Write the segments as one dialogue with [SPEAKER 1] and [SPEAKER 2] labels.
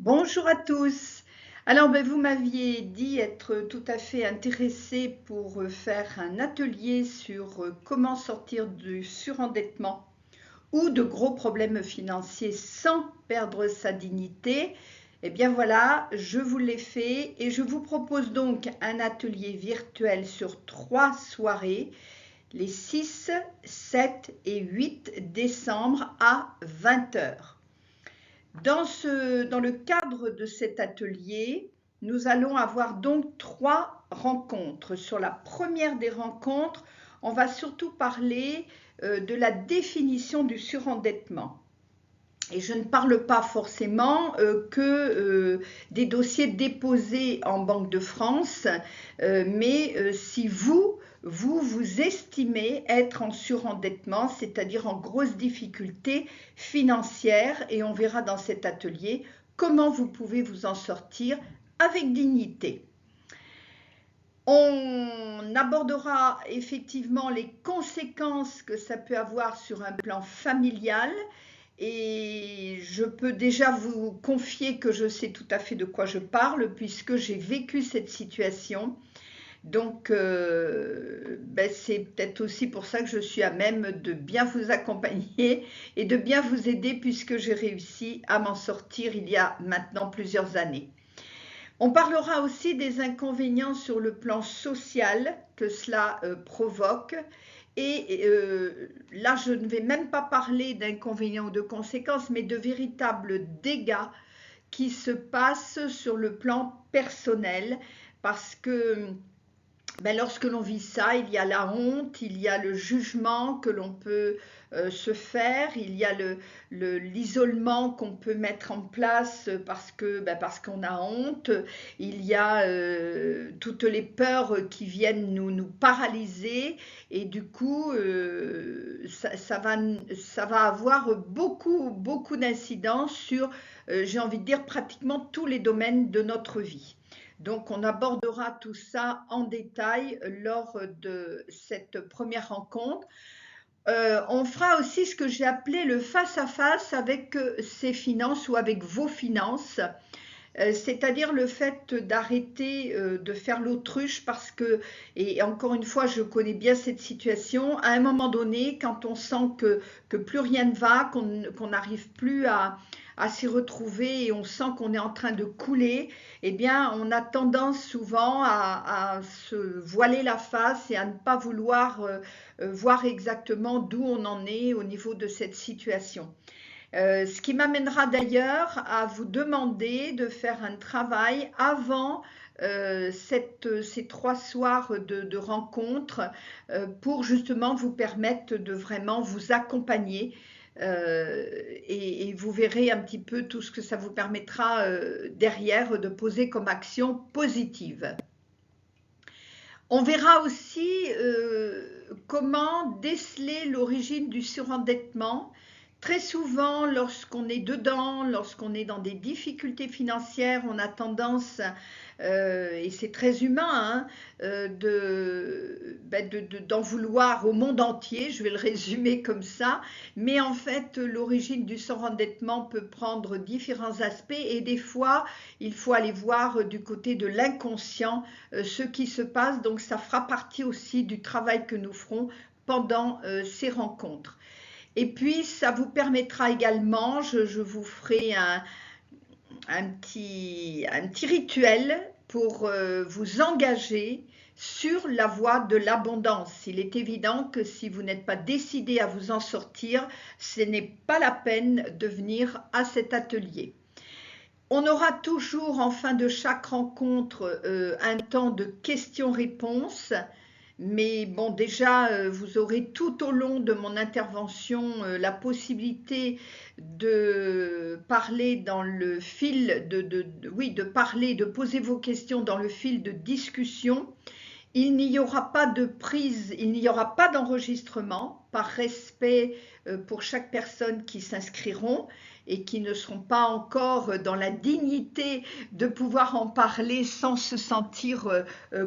[SPEAKER 1] Bonjour à tous. Alors, vous m'aviez dit être tout à fait intéressé pour faire un atelier sur comment sortir du surendettement ou de gros problèmes financiers sans perdre sa dignité. Eh bien voilà, je vous l'ai fait et je vous propose donc un atelier virtuel sur 3 soirées, les 6, 7 et 8 décembre à 20 heures. Dans le cadre de cet atelier, nous allons avoir donc 3 rencontres. Sur la première des rencontres, on va surtout parler de la définition du surendettement. Et je ne parle pas forcément que des dossiers déposés en Banque de France, mais si vous estimez être en surendettement, c'est-à-dire en grosse difficulté financière, et on verra dans cet atelier comment vous pouvez vous en sortir avec dignité. On abordera effectivement les conséquences que ça peut avoir sur un plan familial, et je peux déjà vous confier que je sais tout à fait de quoi je parle puisque j'ai vécu cette situation. Donc, c'est peut-être aussi pour ça que je suis à même de bien vous accompagner et de bien vous aider puisque j'ai réussi à m'en sortir il y a maintenant plusieurs années. On parlera aussi des inconvénients sur le plan social que cela provoque. Et là, je ne vais même pas parler d'inconvénients ou de conséquences, mais de véritables dégâts qui se passent sur le plan personnel, parce que lorsque l'on vit ça, il y a la honte, il y a le jugement que l'on peut se faire, il y a l'isolement qu'on peut mettre en place parce qu'on a honte, il y a toutes les peurs qui viennent nous paralyser, et du coup ça va avoir beaucoup d'incidence sur, j'ai envie de dire, pratiquement tous les domaines de notre vie. Donc, on abordera tout ça en détail lors de cette première rencontre. On fera aussi ce que j'ai appelé le face-à-face avec ses finances ou avec vos finances. C'est-à-dire le fait d'arrêter de faire l'autruche parce que, et encore une fois, je connais bien cette situation, à un moment donné, quand on sent que plus rien ne va, qu'on n'arrive plus à s'y retrouver et on sent qu'on est en train de couler, eh bien, on a tendance souvent à se voiler la face et à ne pas vouloir voir exactement d'où on en est au niveau de cette situation. Ce qui m'amènera d'ailleurs à vous demander de faire un travail avant ces 3 soirs de rencontres pour justement vous permettre de vraiment vous accompagner, et vous verrez un petit peu tout ce que ça vous permettra derrière de poser comme action positive. On verra aussi comment déceler l'origine du surendettement. Très souvent, lorsqu'on est dedans, lorsqu'on est dans des difficultés financières, on a tendance, et c'est très humain, d'en vouloir au monde entier, je vais le résumer comme ça, mais en fait, l'origine du surendettement peut prendre différents aspects, et des fois, il faut aller voir du côté de l'inconscient ce qui se passe. Donc, ça fera partie aussi du travail que nous ferons pendant ces rencontres. Et puis, ça vous permettra également, je vous ferai un petit rituel pour vous engager sur la voie de l'abondance. Il est évident que si vous n'êtes pas décidé à vous en sortir, ce n'est pas la peine de venir à cet atelier. On aura toujours en fin de chaque rencontre un temps de questions-réponses. Mais bon, déjà, vous aurez tout au long de mon intervention la possibilité de parler dans le fil de parler, de poser vos questions dans le fil de discussion. Il n'y aura pas de prise, il n'y aura pas d'enregistrement par respect pour chaque personne qui s'inscriront et qui ne seront pas encore dans la dignité de pouvoir en parler sans se sentir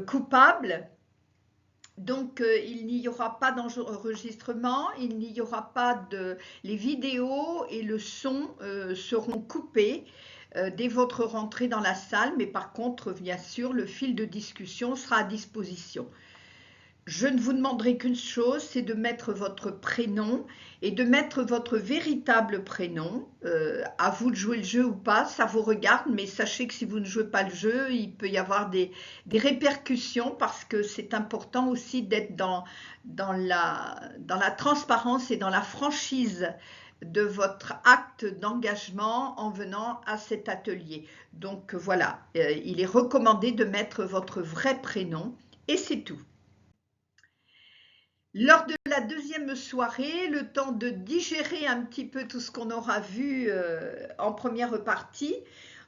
[SPEAKER 1] coupable. Donc, il n'y aura pas d'enregistrement, il n'y aura pas les vidéos et le son seront coupés. dès votre rentrée dans la salle, mais par contre, bien sûr, le fil de discussion sera à disposition. Je ne vous demanderai qu'une chose, c'est de mettre votre prénom et de mettre votre véritable prénom. À vous de jouer le jeu ou pas, ça vous regarde, mais sachez que si vous ne jouez pas le jeu, il peut y avoir des répercussions parce que c'est important aussi d'être dans la transparence et dans la franchise de votre acte d'engagement en venant à cet atelier. Donc voilà, il est recommandé de mettre votre vrai prénom et c'est tout. Lors de la deuxième soirée, le temps de digérer un petit peu tout ce qu'on aura vu en première partie,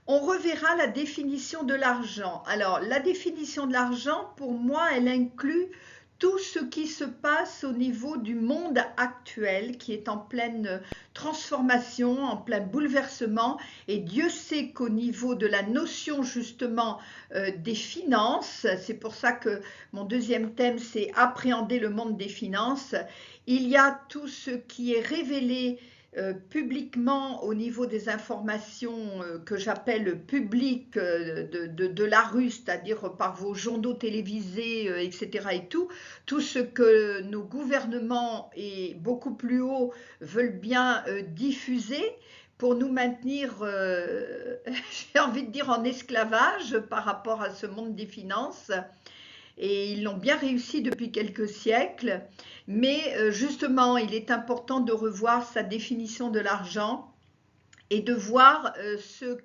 [SPEAKER 1] on reverra la définition de l'argent. Alors, la définition de l'argent, pour moi, elle inclut tout ce qui se passe au niveau du monde actuel, qui est en pleine transformation, en plein bouleversement, et Dieu sait qu'au niveau de la notion justement des finances, c'est pour ça que mon deuxième thème, c'est appréhender le monde des finances, il y a tout ce qui est révélé publiquement au niveau des informations que j'appelle publiques de la rue, c'est-à-dire par vos journaux télévisés, etc. et tout ce que nos gouvernements et beaucoup plus haut veulent bien diffuser pour nous maintenir, j'ai envie de dire, en esclavage par rapport à ce monde des finances. Et ils l'ont bien réussi depuis quelques siècles, mais justement, il est important de revoir sa définition de l'argent et de voir ce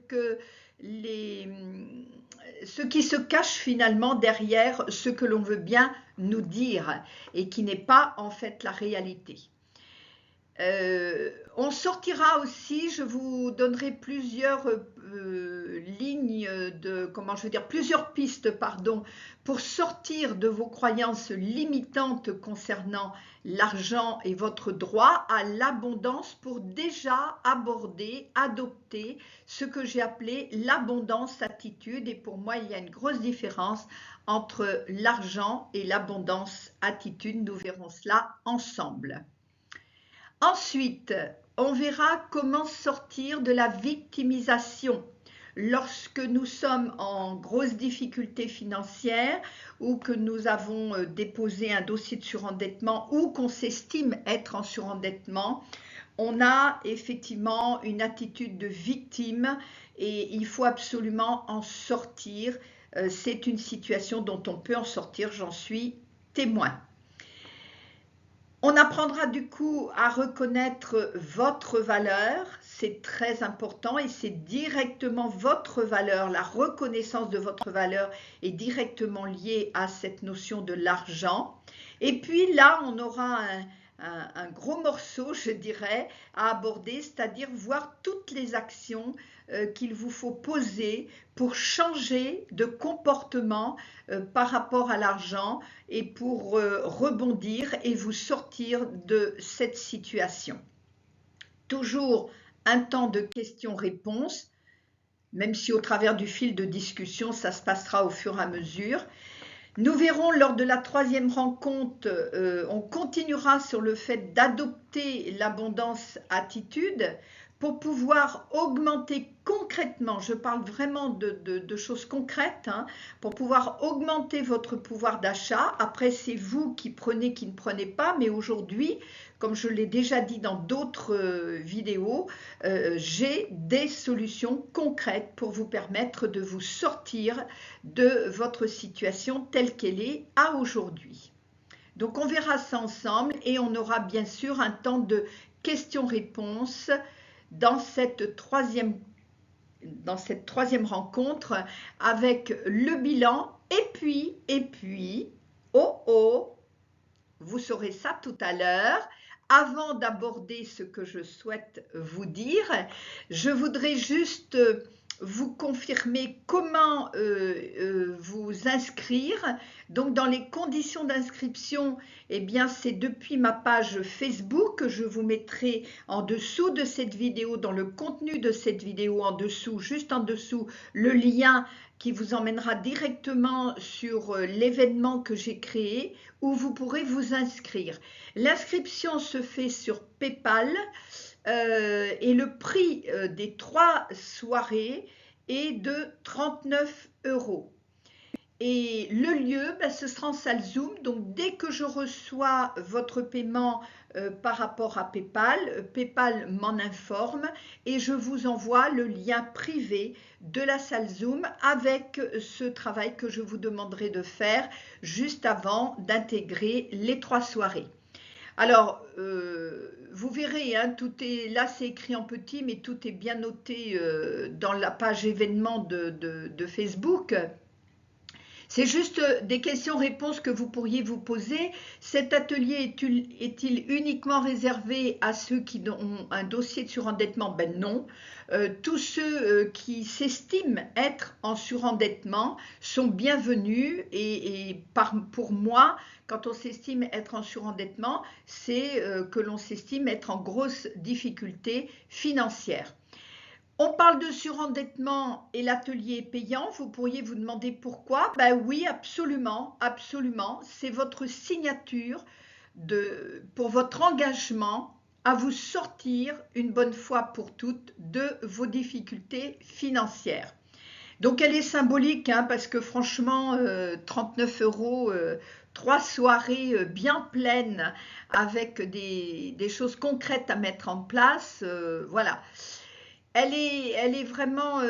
[SPEAKER 1] qui se cache finalement derrière ce que l'on veut bien nous dire et qui n'est pas en fait la réalité. On sortira aussi, je vous donnerai plusieurs lignes plusieurs pistes, pardon, pour sortir de vos croyances limitantes concernant l'argent et votre droit à l'abondance pour déjà aborder, adopter ce que j'ai appelé l'abondance attitude. Et pour moi, il y a une grosse différence entre l'argent et l'abondance attitude. Nous verrons cela ensemble. Ensuite, on verra comment sortir de la victimisation lorsque nous sommes en grosse difficulté financière ou que nous avons déposé un dossier de surendettement ou qu'on s'estime être en surendettement. On a effectivement une attitude de victime et il faut absolument en sortir. C'est une situation dont on peut en sortir, j'en suis témoin. On apprendra du coup à reconnaître votre valeur, c'est très important et c'est directement votre valeur, la reconnaissance de votre valeur est directement liée à cette notion de l'argent. Et puis là, on aura un gros morceau, je dirais, à aborder, c'est-à-dire voir toutes les actions qu'il vous faut poser pour changer de comportement par rapport à l'argent et pour rebondir et vous sortir de cette situation. Toujours un temps de questions-réponses, même si au travers du fil de discussion, ça se passera au fur et à mesure. Nous verrons lors de la troisième rencontre, on continuera sur le fait d'adopter l'abondance attitude pour pouvoir augmenter concrètement, je parle vraiment de choses concrètes, hein, pour pouvoir augmenter votre pouvoir d'achat. Après, c'est vous qui prenez, qui ne prenez pas, mais aujourd'hui, comme je l'ai déjà dit dans d'autres vidéos, j'ai des solutions concrètes pour vous permettre de vous sortir de votre situation telle qu'elle est à aujourd'hui. Donc, on verra ça ensemble et on aura bien sûr un temps de questions-réponses dans cette troisième rencontre avec le bilan et puis, vous saurez ça tout à l'heure. Avant d'aborder ce que je souhaite vous dire, je voudrais juste vous confirmer comment vous inscrire. Donc, dans les conditions d'inscription, eh bien, c'est depuis ma page Facebook. Je vous mettrai en dessous de cette vidéo, dans le contenu de cette vidéo, en dessous, juste en dessous, le lien qui vous emmènera directement sur l'événement que j'ai créé où vous pourrez vous inscrire. L'inscription se fait sur PayPal. et le prix des 3 soirées est de 39 €. Et le lieu, ben, ce sera en salle Zoom. Donc, dès que je reçois votre paiement par rapport à PayPal, PayPal m'en informe et je vous envoie le lien privé de la salle Zoom avec ce travail que je vous demanderai de faire juste avant d'intégrer les 3 soirées. Alors, vous verrez, hein, tout est là, c'est écrit en petit, mais tout est bien noté dans la page événements de Facebook. C'est juste des questions-réponses que vous pourriez vous poser. Cet atelier est-il uniquement réservé à ceux qui ont un dossier de surendettement? Ben non. Tous ceux qui s'estiment être en surendettement sont bienvenus et pour moi, quand on s'estime être en surendettement, c'est que l'on s'estime être en grosse difficulté financière. On parle de surendettement et l'atelier est payant. Vous pourriez vous demander pourquoi? Ben oui, absolument, absolument. C'est votre signature pour votre engagement à vous sortir une bonne fois pour toutes de vos difficultés financières. Donc elle est symbolique, hein, parce que franchement, 39 €, 3 soirées bien pleines avec des choses concrètes à mettre en place, voilà. Elle est vraiment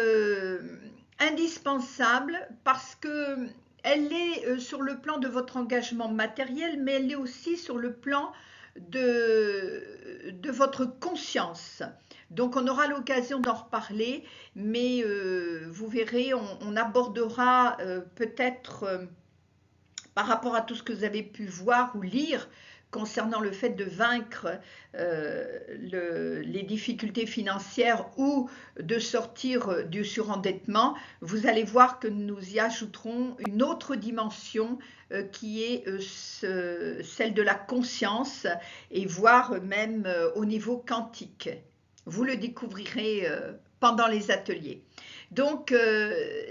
[SPEAKER 1] indispensable parce que elle est sur le plan de votre engagement matériel, mais elle est aussi sur le plan de votre conscience. Donc on aura l'occasion d'en reparler, mais vous verrez, on abordera peut-être par rapport à tout ce que vous avez pu voir ou lire concernant le fait de vaincre les difficultés financières ou de sortir du surendettement, vous allez voir que nous y ajouterons une autre dimension qui est celle de la conscience et voire même au niveau quantique. Vous le découvrirez pendant les ateliers. Donc,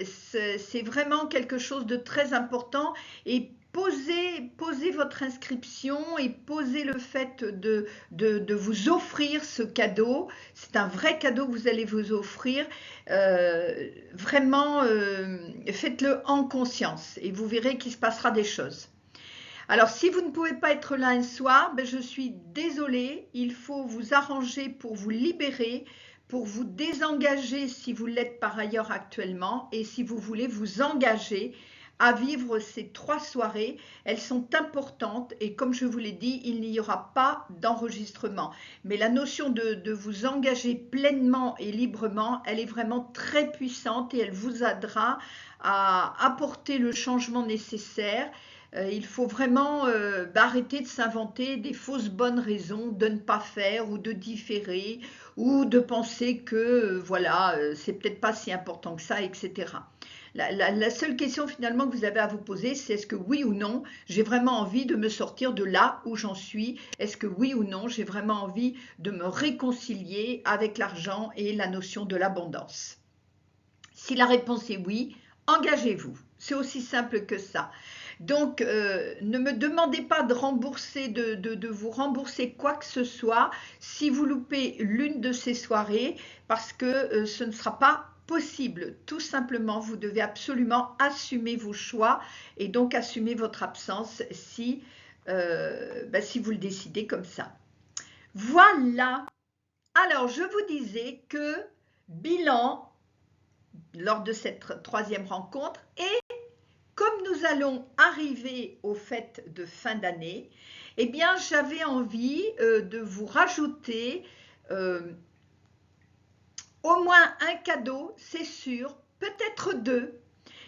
[SPEAKER 1] c'est vraiment quelque chose de très important et posez votre inscription et posez le fait de vous offrir ce cadeau. C'est un vrai cadeau que vous allez vous offrir. Vraiment, faites-le en conscience et vous verrez qu'il se passera des choses. Alors, si vous ne pouvez pas être là un soir, ben, je suis désolée, il faut vous arranger pour vous libérer, pour vous désengager si vous l'êtes par ailleurs actuellement et si vous voulez vous engager à vivre ces 3 soirées. Elles sont importantes et comme je vous l'ai dit, il n'y aura pas d'enregistrement. Mais la notion de vous engager pleinement et librement, elle est vraiment très puissante et elle vous aidera à apporter le changement nécessaire. Il faut vraiment arrêter de s'inventer des fausses bonnes raisons de ne pas faire ou de différer ou de penser que voilà, c'est peut-être pas si important que ça, etc. La seule question finalement que vous avez à vous poser, c'est est-ce que oui ou non, j'ai vraiment envie de me sortir de là où j'en suis? Est-ce que oui ou non, j'ai vraiment envie de me réconcilier avec l'argent et la notion de l'abondance? Si la réponse est oui, engagez-vous. C'est aussi simple que ça. Donc, ne me demandez pas de vous rembourser quoi que ce soit si vous loupez l'une de ces soirées, parce que ce ne sera pas possible. Tout simplement, vous devez absolument assumer vos choix et donc assumer votre absence si vous le décidez comme ça. Voilà. Alors, je vous disais que bilan lors de cette 3e rencontre et comme nous allons arriver aux fêtes de fin d'année, eh bien, j'avais envie de vous rajouter au moins un cadeau, c'est sûr, peut-être 2.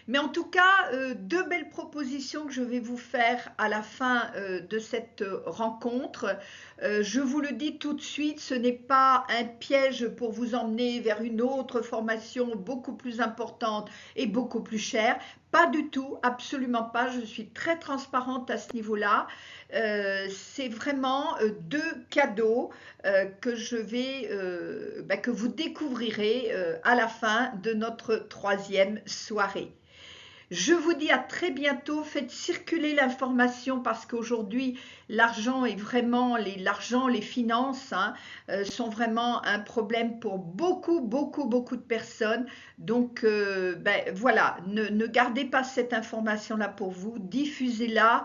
[SPEAKER 1] Mais en tout cas, 2 belles propositions que je vais vous faire à la fin de cette rencontre. Je vous le dis tout de suite, ce n'est pas un piège pour vous emmener vers une autre formation beaucoup plus importante et beaucoup plus chère. Pas du tout, absolument pas. Je suis très transparente à ce niveau-là. C'est vraiment 2 cadeaux que vous découvrirez à la fin de notre 3e soirée. Je vous dis à très bientôt. Faites circuler l'information parce qu'aujourd'hui, l'argent est vraiment, l'argent, les finances hein, sont vraiment un problème pour beaucoup, beaucoup, beaucoup de personnes. Donc, ben, voilà, ne gardez pas cette information-là pour vous. Diffusez-la.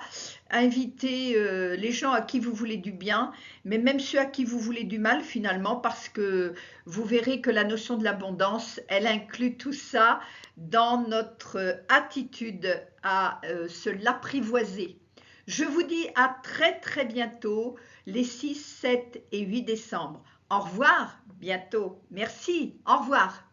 [SPEAKER 1] Invitez les gens à qui vous voulez du bien, mais même ceux à qui vous voulez du mal finalement, parce que vous verrez que la notion de l'abondance, elle inclut tout ça dans notre attitude à se l'apprivoiser. Je vous dis à très très bientôt, les 6, 7 et 8 décembre. Au revoir, bientôt. Merci, au revoir.